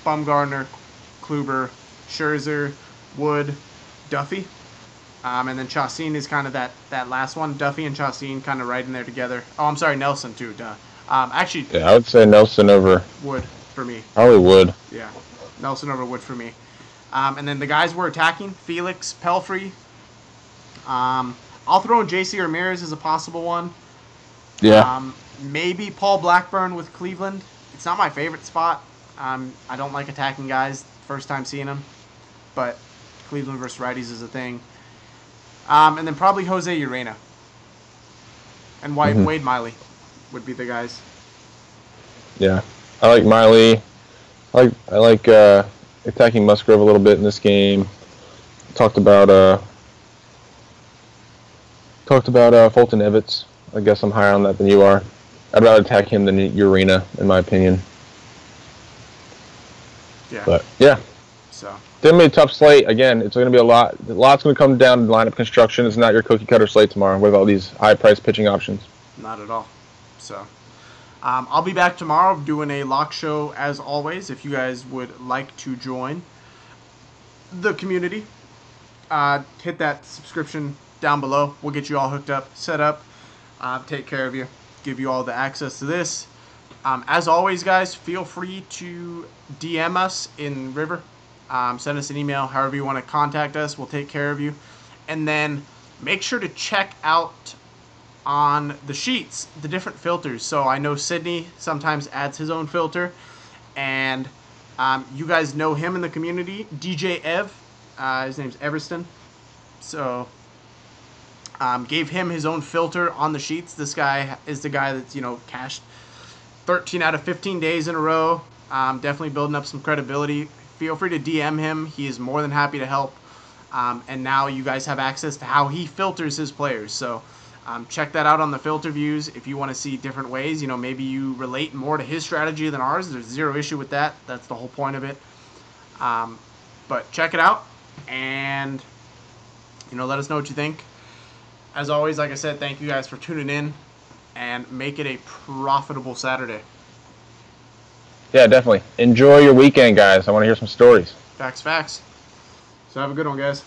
S1: Bumgarner, Kluber, Scherzer, Wood, Duffy. And then Chacin is kind of that last one. Duffy and Chacin kind of right in there together. Oh, I'm sorry, Nelson too. Duh. Actually,
S2: yeah, I would say Nelson over
S1: Wood for me.
S2: Probably Wood.
S1: Yeah, Nelson over Wood for me. And then the guys we're attacking: Felix, Pelfrey. I'll throw in JC Ramirez as a possible one.
S2: Yeah.
S1: Maybe Paul Blackburn with Cleveland. It's not my favorite spot. I don't like attacking guys first time seeing them, but Cleveland versus righties is a thing. And then probably Jose Urena. And Wade Miley would be the guys.
S2: Yeah, I like Miley. I like attacking Musgrove a little bit in this game. Talked about Fulton Evans. I guess I'm higher on that than you are. I'd rather attack him than Urena, in my opinion.
S1: Yeah.
S2: But yeah.
S1: So.
S2: It's going to be a tough slate. Again, it's going to be a lot. A lot's going to come down to lineup construction. It's not your cookie cutter slate tomorrow with all these high price pitching options.
S1: Not at all. So, I'll be back tomorrow doing a lock show as always. If you guys would like to join the community, hit that subscription down below. We'll get you all hooked up, set up, take care of you, give you all the access to this. As always, guys, feel free to DM us in River. Send us an email, however you want to contact us. We'll take care of you. And then make sure to check out on the sheets the different filters. So I know Sydney sometimes adds his own filter. And you guys know him in the community, DJ Ev. His name's Everston. So gave him his own filter on the sheets. This guy is the guy that's, cashed 13 out of 15 days in a row. Definitely building up some credibility. Feel free to DM him. He is more than happy to help. And now you guys have access to how he filters his players. So check that out on the filter views if you want to see different ways. Maybe you relate more to his strategy than ours. There's zero issue with that. That's the whole point of it. But check it out and let us know what you think. As always, like I said, thank you guys for tuning in, and make it a profitable Saturday.
S2: Yeah, definitely. Enjoy your weekend, guys. I want to hear some stories.
S1: Facts. So have a good one, guys.